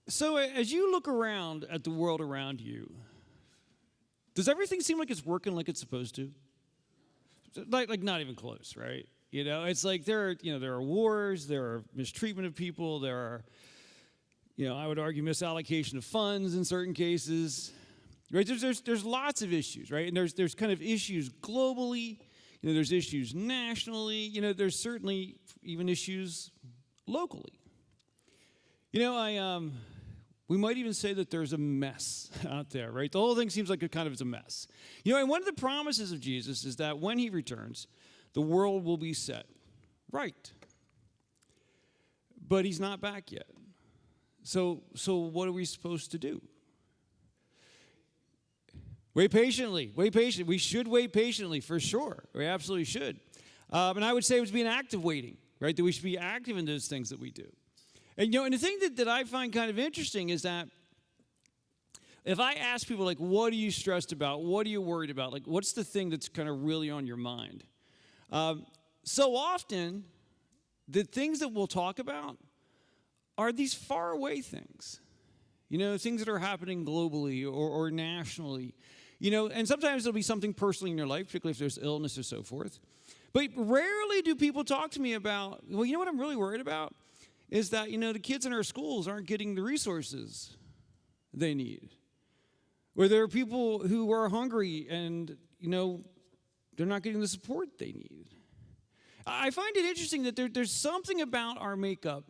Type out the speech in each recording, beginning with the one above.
So as you look around at the world around you, does everything seem like it's working like it's supposed to? Like not even close, right? It's like there are wars, there are mistreatment of people, there are, I would argue misallocation of funds in certain cases, right? There's lots of issues, right? And there's kind of issues globally, there's issues nationally, there's certainly even issues locally. We might even say that there's a mess out there, right? The whole thing seems like it's a mess. And one of the promises of Jesus is that when he returns, the world will be set right. But he's not back yet. So what are we supposed to do? Wait patiently. We should wait patiently for sure. We absolutely should. And I would say it would be an act of waiting, right? That we should be active in those things that we do. And and the thing that I find kind of interesting is that if I ask people, like, what are you stressed about? What are you worried about? Like, what's the thing that's kind of really on your mind? So often, the things that we'll talk about are these faraway things. Things that are happening globally or nationally. And sometimes it'll be something personally in your life, particularly if there's illness or so forth. But rarely do people talk to me about, well, what I'm really worried about? Is that, the kids in our schools aren't getting the resources they need. Or there are people who are hungry and, they're not getting the support they need. I find it interesting that there's something about our makeup.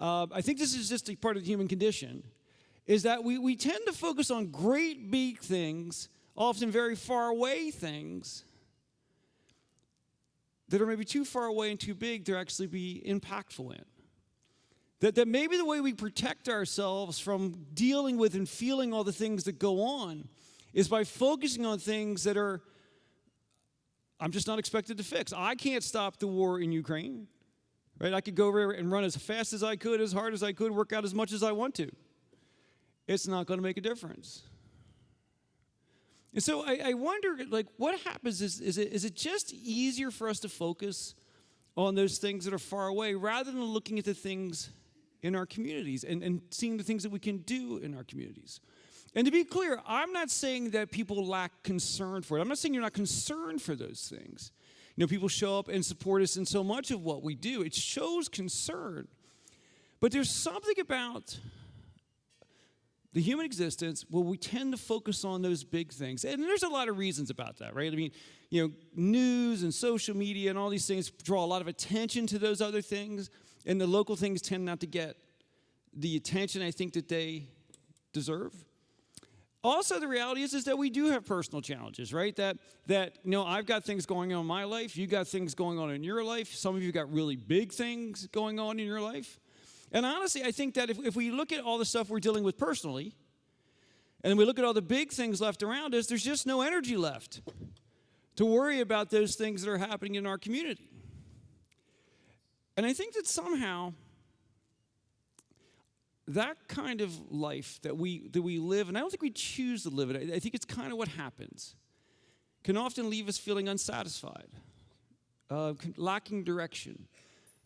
I think this is just a part of the human condition, is that we tend to focus on great big things, often very far away things, that are maybe too far away and too big to actually be impactful in. That maybe the way we protect ourselves from dealing with and feeling all the things that go on is by focusing on things that I'm just not expected to fix. I can't stop the war in Ukraine, right? I could go over and run as fast as I could, as hard as I could, work out as much as I want to. It's not going to make a difference. And so I wonder, what happens is it just easier for us to focus on those things that are far away rather than looking at the things in our communities and seeing the things that we can do in our communities? And to be clear, I'm not saying that people lack concern for it. I'm not saying you're not concerned for those things. People show up and support us in so much of what we do. It shows concern. But there's something about the human existence where we tend to focus on those big things. And there's a lot of reasons about that, right? News and social media and all these things draw a lot of attention to those other things. And the local things tend not to get the attention I think that they deserve. Also, the reality is that we do have personal challenges, right? That I've got things going on in my life. You got things going on in your life. Some of you got really big things going on in your life. And honestly, I think that if we look at all the stuff we're dealing with personally, and we look at all the big things left around us, there's just no energy left to worry about those things that are happening in our community. And I think that somehow that kind of life that we live, and I don't think we choose to live it, I think it's kind of what happens, can often leave us feeling unsatisfied, lacking direction,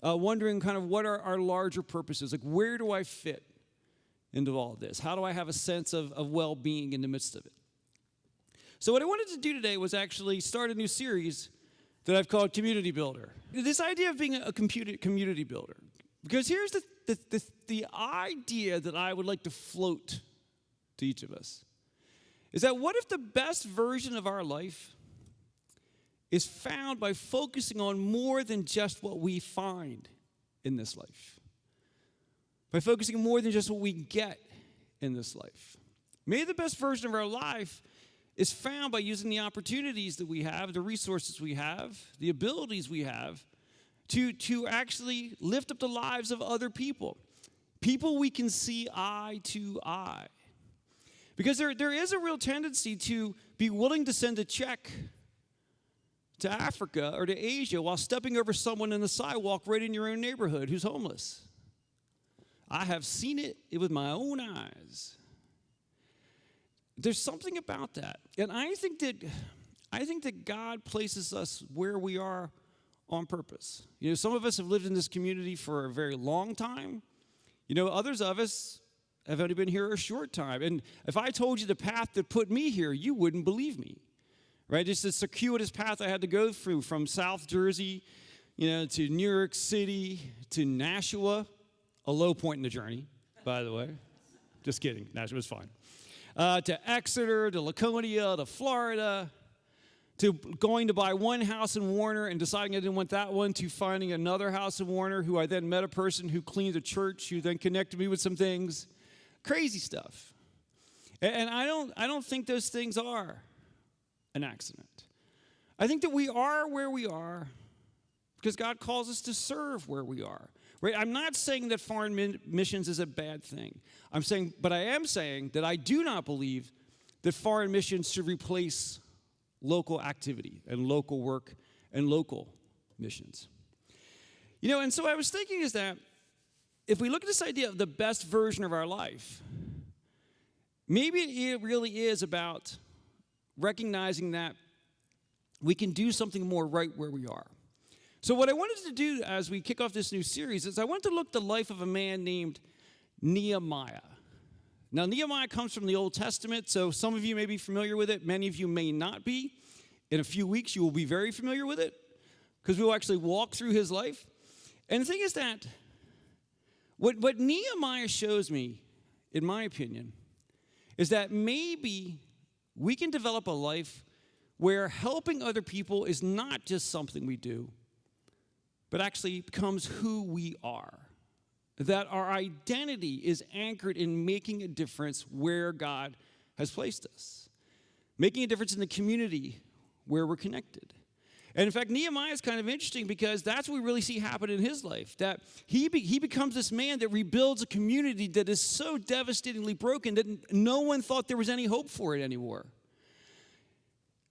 wondering kind of what are our larger purposes, like where do I fit into all of this? How do I have a sense of well-being in the midst of it? So what I wanted to do today was actually start a new series that I've called Community Builder. This idea of being a community builder. Because here's the idea that I would like to float to each of us. Is that what if the best version of our life is found by focusing on more than just what we find in this life? By focusing on more than just what we get in this life. Maybe the best version of our life is found by using the opportunities that we have, the resources we have, the abilities we have to actually lift up the lives of other people. People we can see eye to eye. Because there is a real tendency to be willing to send a check to Africa or to Asia while stepping over someone in the sidewalk right in your own neighborhood who's homeless. I have seen it with my own eyes. There's something about that. And I think that God places us where we are on purpose. Some of us have lived in this community for a very long time. Others of us have only been here a short time. And if I told you the path that put me here, you wouldn't believe me, right? It's a circuitous path I had to go through from South Jersey, to New York City, to Nashua, a low point in the journey, by the way. Just kidding. Nashua was fine. To Exeter, to Laconia, to Florida, to going to buy one house in Warner and deciding I didn't want that one, to finding another house in Warner, who I then met a person who cleaned a church, who then connected me with some things. Crazy stuff. And I don't think those things are an accident. I think that we are where we are because God calls us to serve where we are. Right? I'm not saying that foreign missions is a bad thing. But I am saying that I do not believe that foreign missions should replace local activity and local work and local missions. And so I was thinking is that if we look at this idea of the best version of our life, maybe it really is about recognizing that we can do something more right where we are. So what I wanted to do as we kick off this new series is I wanted to look at the life of a man named Nehemiah. Now, Nehemiah comes from the Old Testament, so some of you may be familiar with it. Many of you may not be. In a few weeks, you will be very familiar with it because we will actually walk through his life. And the thing is that what Nehemiah shows me, in my opinion, is that maybe we can develop a life where helping other people is not just something we do, but actually becomes who we are. That our identity is anchored in making a difference where God has placed us. Making a difference in the community where we're connected. And in fact, Nehemiah is kind of interesting because that's what we really see happen in his life. That he becomes this man that rebuilds a community that is so devastatingly broken that no one thought there was any hope for it anymore.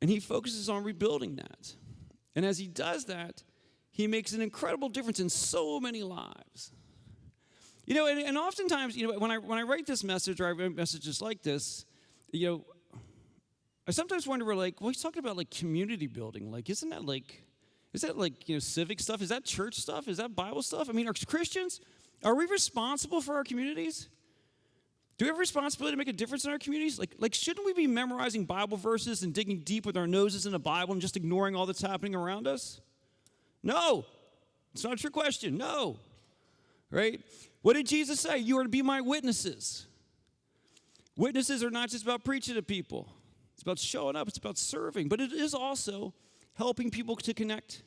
And he focuses on rebuilding that. And as he does that, he makes an incredible difference in so many lives. And oftentimes, when I write this message or I write messages like this, I sometimes wonder, he's talking about community building. Isn't that civic stuff? Is that church stuff? Is that Bible stuff? I mean, are Christians, are we responsible for our communities? Do we have a responsibility to make a difference in our communities? Shouldn't we be memorizing Bible verses and digging deep with our noses in the Bible and just ignoring all that's happening around us? No. It's not a true question. No. Right? What did Jesus say? You are to be my witnesses. Witnesses are not just about preaching to people. It's about showing up. It's about serving. But it is also helping people to connect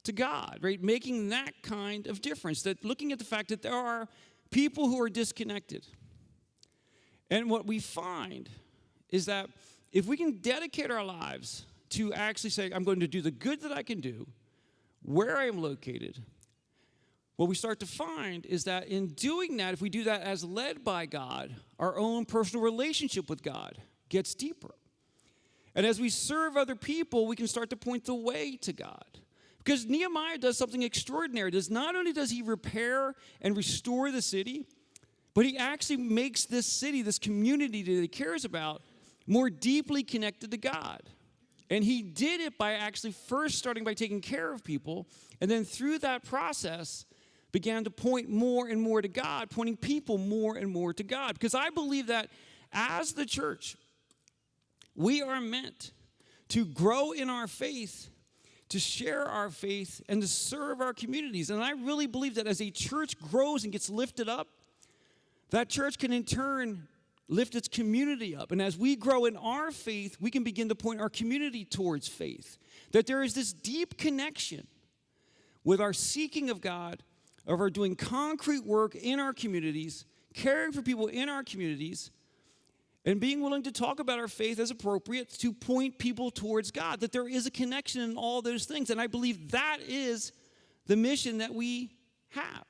to God, right? Making that kind of difference. That looking at the fact that there are people who are disconnected. And what we find is that if we can dedicate our lives to actually say, I'm going to do the good that I can do, where I am located, what we start to find is that in doing that, if we do that as led by God, our own personal relationship with God gets deeper. And as we serve other people, we can start to point the way to God. Because Nehemiah does something extraordinary. Not only does he repair and restore the city, but he actually makes this city, this community that he cares about, more deeply connected to God. And he did it by actually first starting by taking care of people, and then through that process began to point more and more to God, pointing people more and more to God. Because I believe that as the church, we are meant to grow in our faith, to share our faith, and to serve our communities. And I really believe that as a church grows and gets lifted up, that church can in turn lift its community up. And as we grow in our faith, we can begin to point our community towards faith. That there is this deep connection with our seeking of God, of our doing concrete work in our communities, caring for people in our communities, and being willing to talk about our faith as appropriate to point people towards God. That there is a connection in all those things. And I believe that is the mission that we have.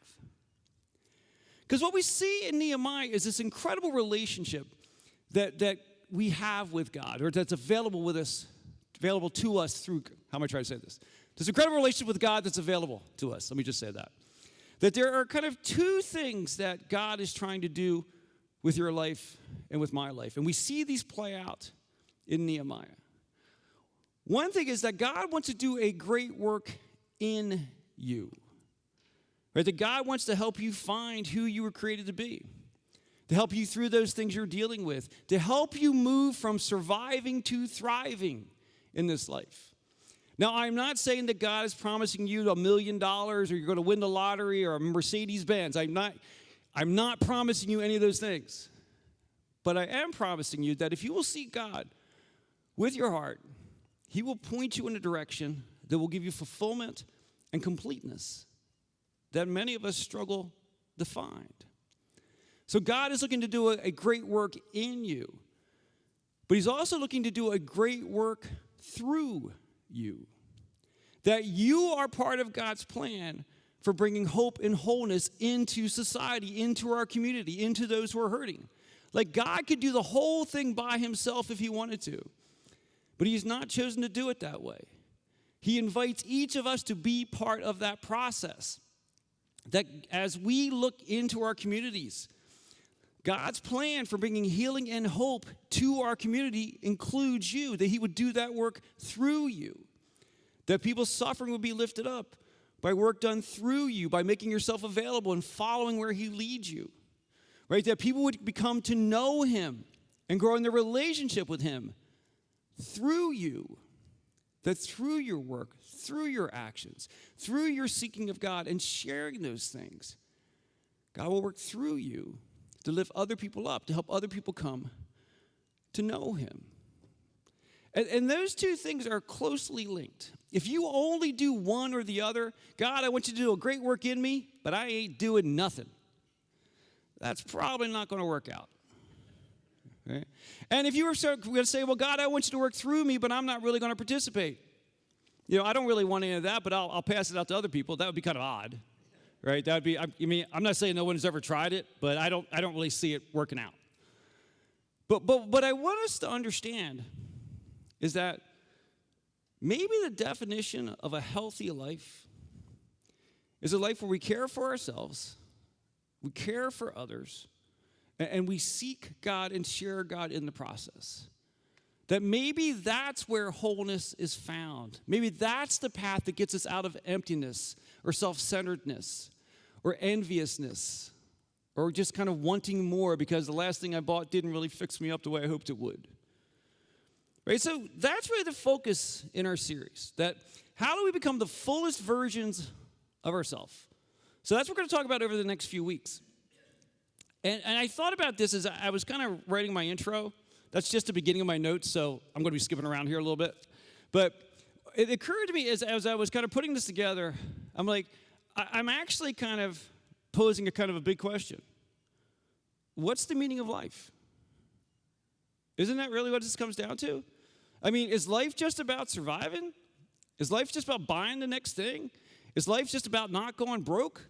Because what we see in Nehemiah is this incredible relationship that we have with God, or that's available to us through, how am I trying to say this? There's an incredible relationship with God that's available to us. Let me just say that. That there are kind of two things that God is trying to do with your life and with my life. And we see these play out in Nehemiah. One thing is that God wants to do a great work in you. Right? That God wants to help you find who you were created to be. to help you through those things you're dealing with, to help you move from surviving to thriving in this life. Now, I'm not saying that God is promising you $1 million or you're going to win the lottery or a Mercedes-Benz. I'm not promising you any of those things. But I am promising you that if you will seek God with your heart, he will point you in a direction that will give you fulfillment and completeness that many of us struggle to find. So God is looking to do a great work in you, but he's also looking to do a great work through you. That you are part of God's plan for bringing hope and wholeness into society, into our community, into those who are hurting. Like God could do the whole thing by himself if he wanted to, but he's not chosen to do it that way. He invites each of us to be part of that process. That as we look into our communities, God's plan for bringing healing and hope to our community includes you, that he would do that work through you, that people's suffering would be lifted up by work done through you, by making yourself available and following where he leads you, right? That people would become to know him and grow in their relationship with him through you, that through your work, through your actions, through your seeking of God and sharing those things, God will work through you to lift other people up, to help other people come to know him. And those two things are closely linked. If you only do one or the other, God, I want you to do a great work in me, but I ain't doing nothing, that's probably not going to work out. Okay? And if you were going to say, well, God, I want you to work through me, but I'm not really going to participate. I don't really want any of that, but I'll pass it out to other people. That would be kind of odd. Right? That would be, I'm not saying no one has ever tried it, but I don't really see it working out. But what I want us to understand is that maybe the definition of a healthy life is a life where we care for ourselves, we care for others, and we seek God and share God in the process. That maybe that's where wholeness is found. Maybe that's the path that gets us out of emptiness or self-centeredness or enviousness or just kind of wanting more because the last thing I bought didn't really fix me up the way I hoped it would. Right? So that's really the focus in our series. That how do we become the fullest versions of ourselves? So that's what we're going to talk about over the next few weeks. And I thought about this as I was kind of writing my intro. That's just the beginning of my notes, so I'm going to be skipping around here a little bit. But it occurred to me as I was kind of putting this together, I'm like, I'm actually kind of posing a kind of a big question. What's the meaning of life? Isn't that really what this comes down to? I mean, is life just about surviving? Is life just about buying the next thing? Is life just about not going broke?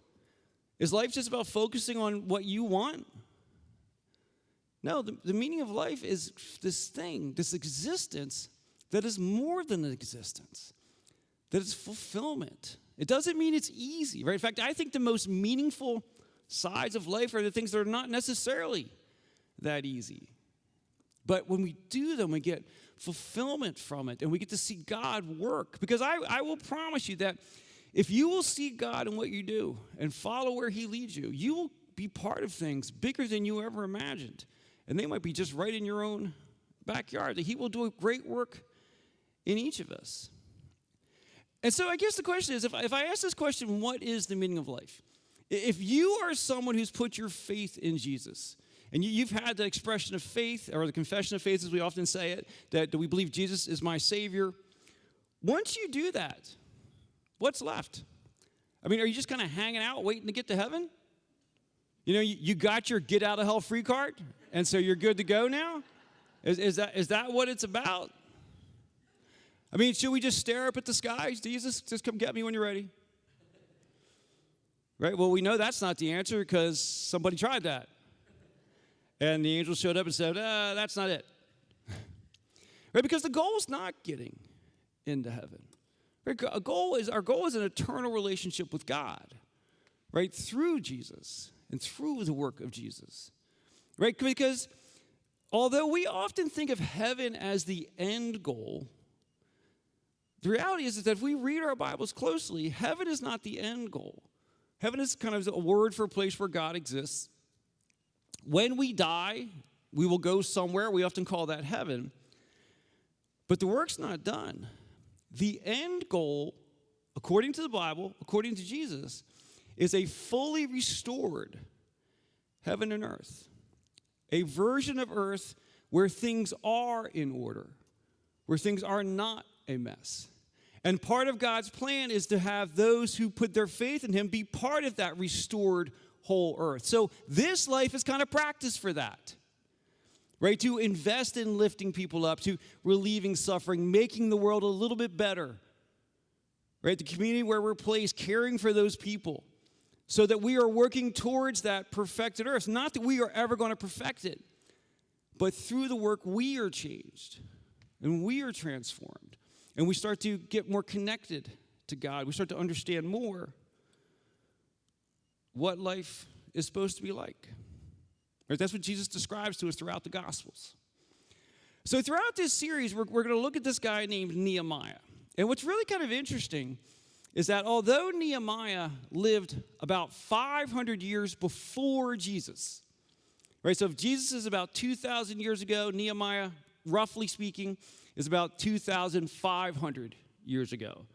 Is life just about focusing on what you want? No, the meaning of life is this thing, this existence that is more than an existence, that is fulfillment. It doesn't mean it's easy, right? In fact, I think the most meaningful sides of life are the things that are not necessarily that easy. But when we do them, we get fulfillment from it, and we get to see God work. Because I will promise you that if you will see God in what you do and follow where he leads you, you will be part of things bigger than you ever imagined. And they might be just right in your own backyard. That he will do a great work in each of us. And so I guess the question is, if I ask this question, what is the meaning of life? If you are someone who's put your faith in Jesus, and you've had the expression of faith, or the confession of faith as we often say it, that we believe Jesus is my Savior, once you do that, what's left? I mean, are you just kind of hanging out waiting to get to heaven? You got your get out of hell free card, and so you're good to go now? Is that what it's about? I mean, should we just stare up at the skies? Jesus, just come get me when you're ready. Right? Well, we know that's not the answer because somebody tried that. And the angel showed up and said, that's not it. Right? Because the goal is not getting into heaven. Right? Our goal is an eternal relationship with God, right? Through Jesus and through the work of Jesus. Right? Because although we often think of heaven as the end goal, the reality is that if we read our Bibles closely, heaven is not the end goal. Heaven is kind of a word for a place where God exists. When we die, we will go somewhere. We often call that heaven. But the work's not done. The end goal, according to the Bible, according to Jesus, is a fully restored heaven and earth. A version of earth where things are in order, where things are not a mess. And part of God's plan is to have those who put their faith in him be part of that restored whole earth. So this life is kind of practice for that, right? To invest in lifting people up, to relieving suffering, making the world a little bit better, right? The community where we're placed, caring for those people so that we are working towards that perfected earth. Not that we are ever going to perfect it, but through the work we are changed and we are transformed. And we start to get more connected to God. We start to understand more what life is supposed to be like. Right? That's what Jesus describes to us throughout the Gospels. So throughout this series, we're going to look at this guy named Nehemiah. And what's really kind of interesting is that although Nehemiah lived about 500 years before Jesus, right? So if Jesus is about 2,000 years ago, Nehemiah, roughly speaking, is about 2,500 years ago.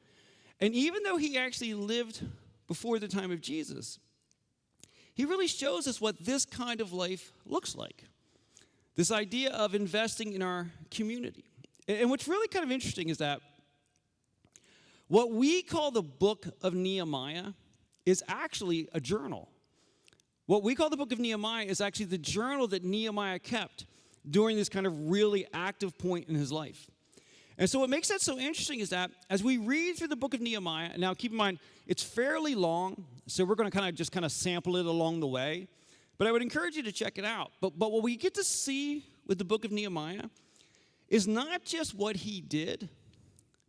And even though he actually lived before the time of Jesus, he really shows us what this kind of life looks like. This idea of investing in our community. And what's really kind of interesting is that what we call the book of Nehemiah is actually a journal. What we call the book of Nehemiah is actually the journal that Nehemiah kept during this kind of really active point in his life. And so what makes that so interesting is that as we read through the book of Nehemiah, and now keep in mind, it's fairly long, so we're going to kind of sample it along the way. But I would encourage you to check it out. But what we get to see with the book of Nehemiah is not just what he did,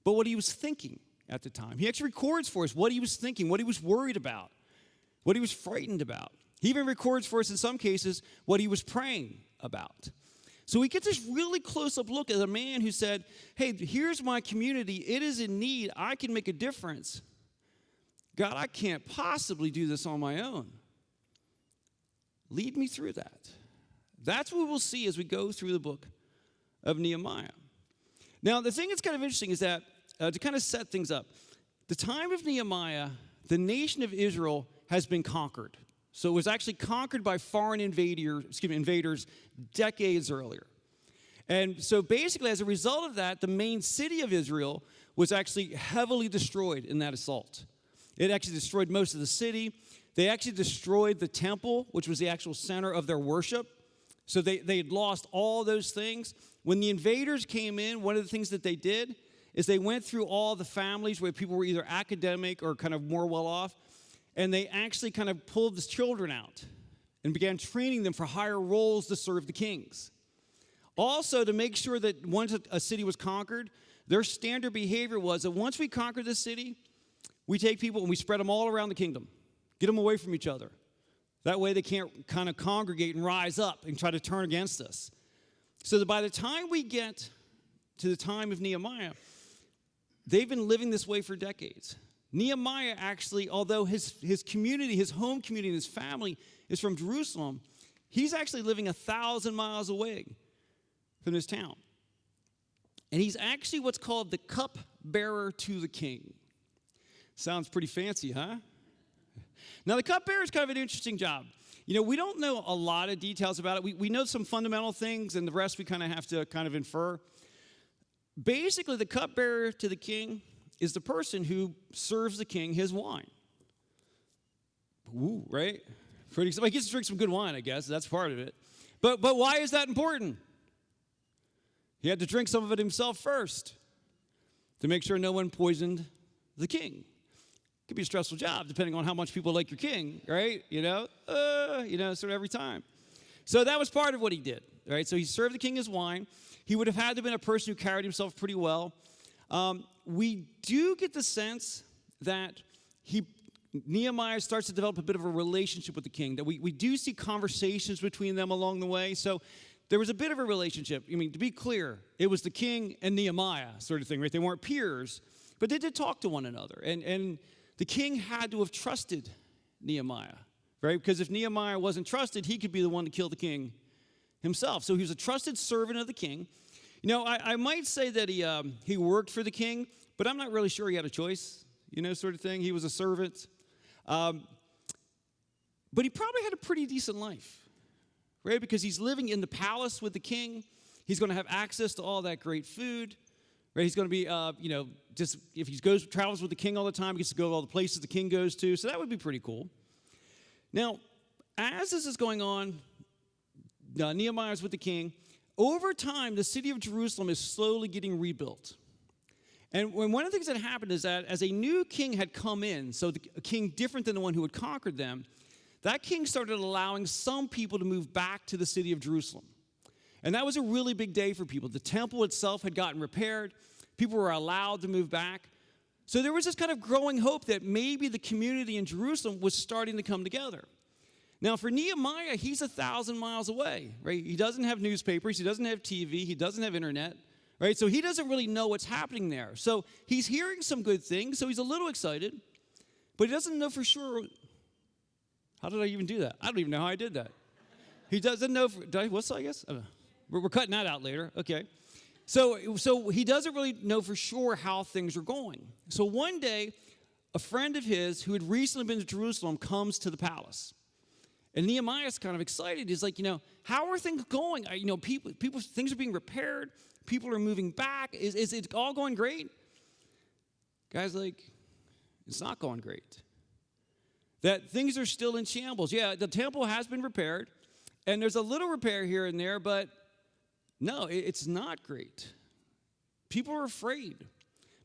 but what he was thinking at the time. He actually records for us what he was thinking, what he was worried about, what he was frightened about. He even records for us in some cases what he was praying about. So we get this really close-up look at a man who said, hey, here's my community. It is in need. I can make a difference. God, I can't possibly do this on my own. Lead me through that. That's what we'll see as we go through the book of Nehemiah. Now, the thing that's kind of interesting is that, to kind of set things up, the time of Nehemiah, the nation of Israel has been conquered. So it was actually conquered by foreign invaders decades earlier. And so basically, as a result of that, the main city of Israel was actually heavily destroyed in that assault. It actually destroyed most of the city. They actually destroyed the temple, which was the actual center of their worship. So they had lost all those things. When the invaders came in, one of the things that they did is they went through all the families where people were either academic or kind of more well-off, and they actually kind of pulled the children out and began training them for higher roles to serve the kings. Also, to make sure that once a city was conquered, their standard behavior was that once we conquer this city, we take people and we spread them all around the kingdom, get them away from each other. That way they can't kind of congregate and rise up and try to turn against us. So that by the time we get to the time of Nehemiah, they've been living this way for decades. Nehemiah actually, although his community, his home community, his family is from Jerusalem, he's actually living 1,000 miles away from this town. And he's actually what's called the cupbearer to the king. Sounds pretty fancy, huh? Now, the cupbearer is kind of an interesting job. You know, we don't know a lot of details about it. We know some fundamental things, and the rest we kind of have to kind of infer. Basically, the cupbearer to the king is the person who serves the king his wine. Ooh, right? Pretty exciting. He gets to drink some good wine, I guess. That's part of it. But why is that important? He had to drink some of it himself first to make sure no one poisoned the king. Could be a stressful job, depending on how much people like your king, right? Sort of every time. So that was part of what he did, right? So he served the king his wine. He would have had to have been a person who carried himself pretty well. We do get the sense that Nehemiah starts to develop a bit of a relationship with the king, that we do see conversations between them along the way. So there was a bit of a relationship. I mean, to be clear, it was the king and Nehemiah sort of thing, right? They weren't peers, but they did talk to one another. And the king had to have trusted Nehemiah right? Because if Nehemiah wasn't trusted, he could be the one to kill the king himself. So he was a trusted servant of the king. You know, I might say that he worked for the king, but I'm not really sure he had a choice, you know, sort of thing. He was a servant. But he probably had a pretty decent life, right? Because he's living in the palace with the king. He's going to have access to all that great food, right? He's going to be, just if he travels with the king all the time, he gets to go to all the places the king goes to. So that would be pretty cool. Now, as this is going on, Nehemiah is with the king. Over time, the city of Jerusalem is slowly getting rebuilt. And one of the things that happened is that as a new king had come in, so a king different than the one who had conquered them, that king started allowing some people to move back to the city of Jerusalem. And that was a really big day for people. The temple itself had gotten repaired. People were allowed to move back. So there was this kind of growing hope that maybe the community in Jerusalem was starting to come together. Now, for Nehemiah, he's 1,000 miles away, right? He doesn't have newspapers. He doesn't have TV. He doesn't have internet, right? So he doesn't really know what's happening there. So he's hearing some good things, so he's a little excited, but he doesn't know for sure. How did I even do that? I don't even know how I did that. He doesn't know. What's I guess? We're cutting that out later. Okay. So he doesn't really know for sure how things are going. So one day, a friend of his who had recently been to Jerusalem comes to the palace. And Nehemiah's kind of excited. He's like, how are things going? People, things are being repaired. People are moving back. Is it all going great? Guy's like, it's not going great. That things are still in shambles. Yeah, the temple has been repaired, and there's a little repair here and there, but no, it's not great. People are afraid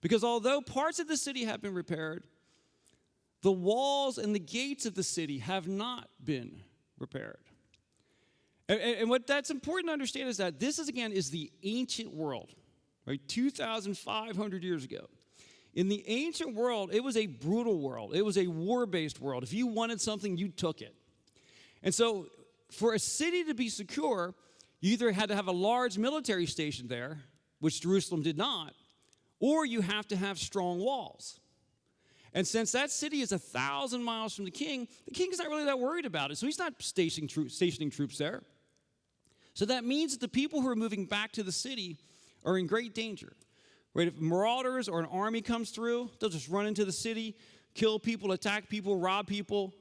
because although parts of the city have been repaired, the walls and the gates of the city have not been repaired. And what that's important to understand is that this is the ancient world, right? 2,500 years ago. In the ancient world, it was a brutal world. It was a war-based world. If you wanted something, you took it. And so for a city to be secure, you either had to have a large military station there, which Jerusalem did not, or you have to have strong walls. And since that city is 1,000 miles from the king's not really that worried about it. So he's not stationing troops there. So that means that the people who are moving back to the city are in great danger. Right? If marauders or an army comes through, they'll just run into the city, kill people, attack people, rob people,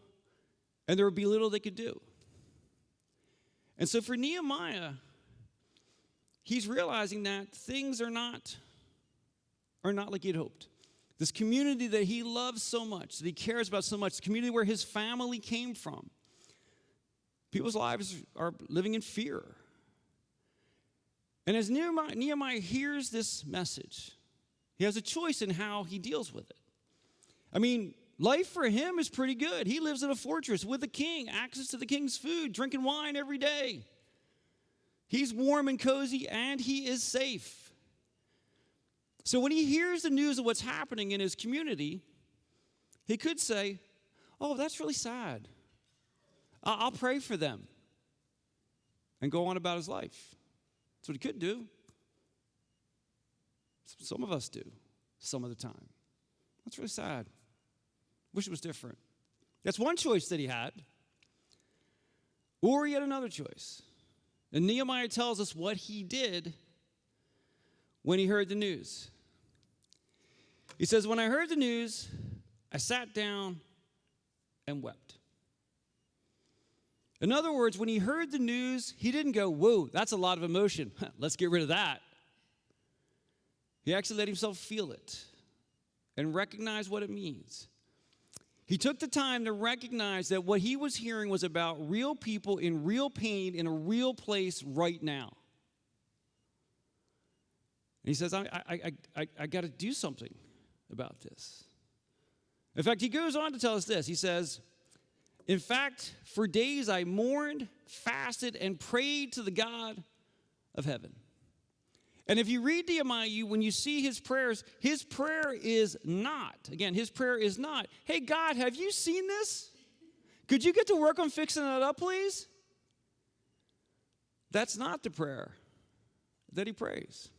and there would be little they could do. And so for Nehemiah, he's realizing that things are not like he'd hoped. This community that he loves so much, that he cares about so much, the community where his family came from, people's lives are living in fear. And as Nehemiah hears this message, he has a choice in how he deals with it. I mean, life for him is pretty good. He lives in a fortress with a king, access to the king's food, drinking wine every day. He's warm and cozy, and he is safe. So when he hears the news of what's happening in his community, he could say, oh, that's really sad. I'll pray for them and go on about his life. That's what he could do. Some of us do some of the time. That's really sad. Wish it was different. That's one choice that he had. Or he had another choice. And Nehemiah tells us what he did when he heard the news. He says, when I heard the news, I sat down and wept. In other words, when he heard the news, he didn't go, whoa, that's a lot of emotion. Let's get rid of that. He actually let himself feel it and recognize what it means. He took the time to recognize that what he was hearing was about real people in real pain in a real place right now. And he says, I got to do something about this. In fact, he goes on to tell us this. He says, in fact, for days I mourned, fasted, and prayed to the God of heaven. And if you read Nehemiah, when you see his prayers, his prayer is not, hey, God, have you seen this? Could you get to work on fixing that up, please? That's not the prayer that he prays.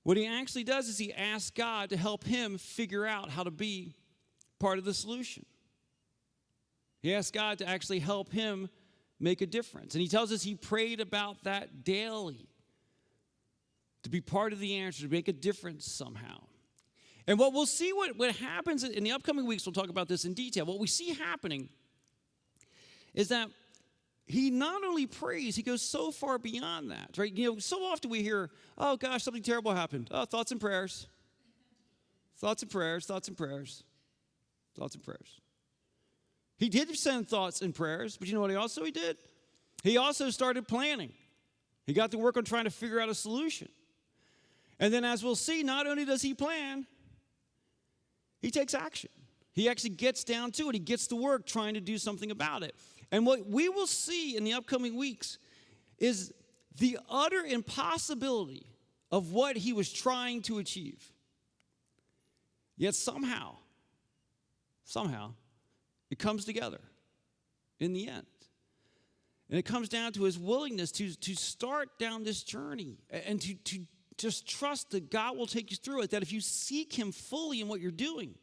What he actually does is he asks God to help him figure out how to be part of the solution. He asked God to actually help him make a difference. And he tells us he prayed about that daily, to be part of the answer, to make a difference somehow. And what we'll see what happens in the upcoming weeks, we'll talk about this in detail. What we see happening is that he not only prays, he goes so far beyond that, right? You know, so often we hear, oh gosh, something terrible happened. Oh, thoughts and prayers. Thoughts and prayers, thoughts and prayers, thoughts and prayers. He did send thoughts and prayers, but you know what he did? He also started planning. He got to work on trying to figure out a solution. And then as we'll see, not only does he plan, he takes action. He actually gets down to it. He gets to work trying to do something about it. And what we will see in the upcoming weeks is the utter impossibility of what he was trying to achieve. Yet somehow, it comes together in the end. And it comes down to his willingness to start down this journey and to just trust that God will take you through it, that if you seek him fully in what you're doing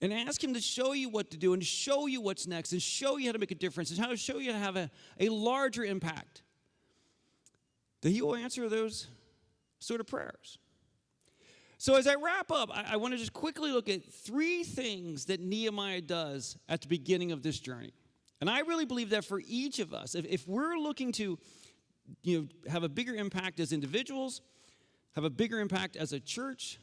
and ask him to show you what to do and to show you what's next and show you how to make a difference and how to show you how to have a larger impact, that he will answer those sort of prayers. So as I wrap up, I want to just quickly look at 3 things that Nehemiah does at the beginning of this journey. And I really believe that for each of us, if we're looking to have a bigger impact as individuals, have a bigger impact as a church,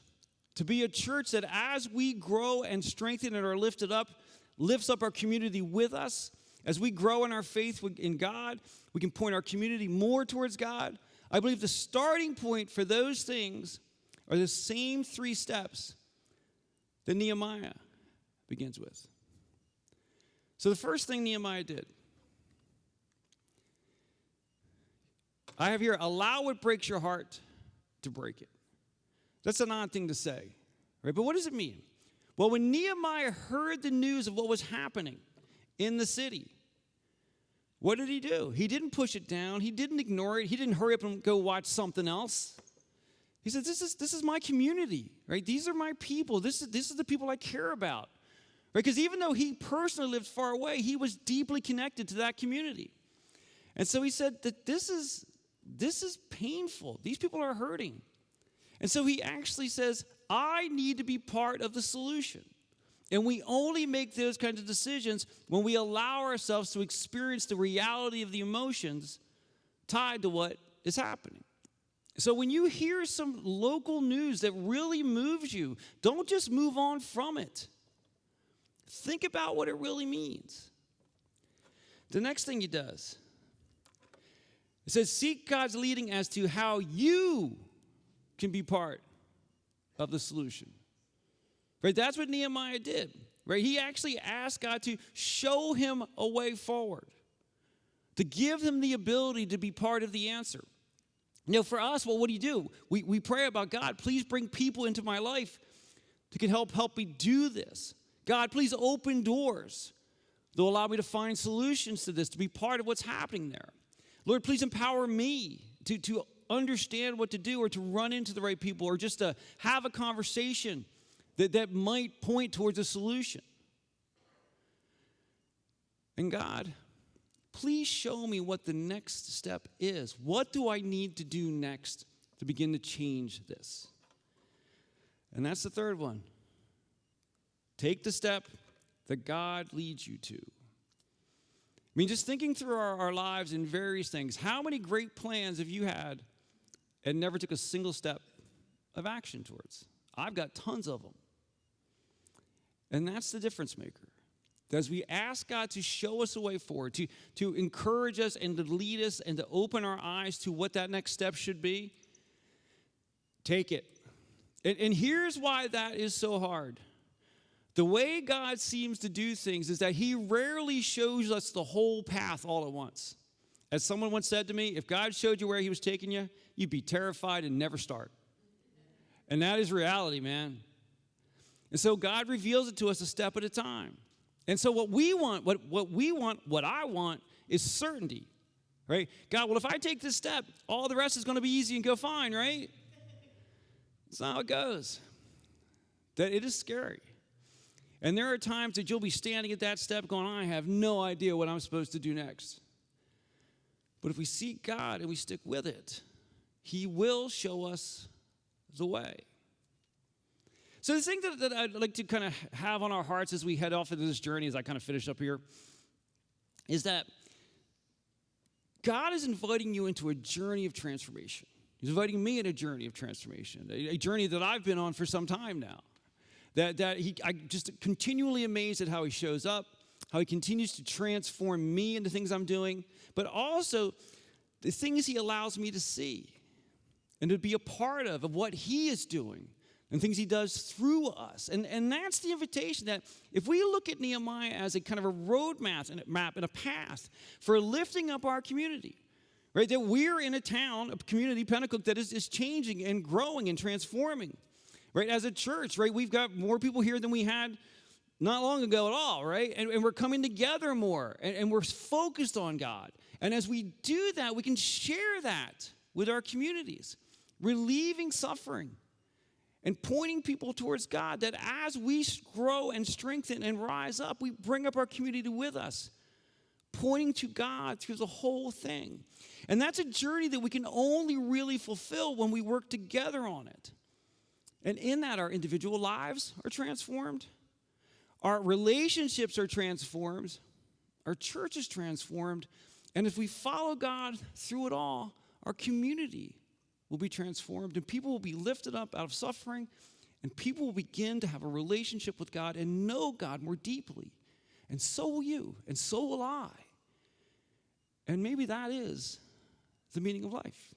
to be a church that as we grow and strengthen and are lifted up, lifts up our community with us. As we grow in our faith in God, we can point our community more towards God. I believe the starting point for those things are the same 3 steps that Nehemiah begins with. So the first thing Nehemiah did, I have here, allow what breaks your heart to break it. That's an odd thing to say, right? But what does it mean? Well, when Nehemiah heard the news of what was happening in the city, what did he do? He didn't push it down. He didn't ignore it. He didn't hurry up and go watch something else. He said, this is my community, right? These are my people. This is the people I care about, right? Because even though he personally lived far away, he was deeply connected to that community. And so he said that this is painful. These people are hurting. And so he actually says, I need to be part of the solution. And we only make those kinds of decisions when we allow ourselves to experience the reality of the emotions tied to what is happening. So when you hear some local news that really moves you, don't just move on from it. Think about what it really means. The next thing he does, it says, seek God's leading as to how you can be part of the solution. Right? That's what Nehemiah did. Right? He actually asked God to show him a way forward, to give him the ability to be part of the answer. You know, for us, well, what do? We pray about, God, please bring people into my life that can help me do this. God, please open doors that will allow me to find solutions to this, to be part of what's happening there. Lord, please empower me to understand what to do or to run into the right people or just to have a conversation that might point towards a solution. And God, please show me what the next step is. What do I need to do next to begin to change this? And that's the third one. Take the step that God leads you to. I mean, just thinking through our lives in various things, how many great plans have you had and never took a single step of action towards? I've got tons of them. And that's the difference maker. As we ask God to show us a way forward, to encourage us and to lead us and to open our eyes to what that next step should be, take it. And here's why that is so hard. The way God seems to do things is that he rarely shows us the whole path all at once. As someone once said to me, if God showed you where he was taking you, you'd be terrified and never start. And that is reality, man. And so God reveals it to us a step at a time. And so what I want is certainty, right? God, well, if I take this step, all the rest is going to be easy and go fine, right? That's not how it goes. That it is scary. And there are times that you'll be standing at that step going, I have no idea what I'm supposed to do next. But if we seek God and we stick with it, he will show us the way. So the thing that I'd like to kind of have on our hearts as we head off into this journey, as I kind of finish up here, is that God is inviting you into a journey of transformation. He's inviting me in a journey of transformation, a journey that I've been on for some time now. I'm just continually amazed at how he shows up, how he continues to transform me into things I'm doing, but also the things he allows me to see and to be a part of what he is doing and things he does through us. And that's the invitation, that if we look at Nehemiah as a kind of a roadmap and a path for lifting up our community, right? That we're in a town, a community, Pentecost, that is changing and growing and transforming, right? As a church, right? We've got more people here than we had not long ago at all, right? And we're coming together more, and we're focused on God. And as we do that, we can share that with our communities, relieving suffering and pointing people towards God, that as we grow and strengthen and rise up, we bring up our community with us, pointing to God through the whole thing. And that's a journey that we can only really fulfill when we work together on it. And in that, our individual lives are transformed, our relationships are transformed, our church is transformed, and if we follow God through it all, our community will be transformed, and people will be lifted up out of suffering, and people will begin to have a relationship with God and know God more deeply. And so will you, and so will I. And maybe that is the meaning of life.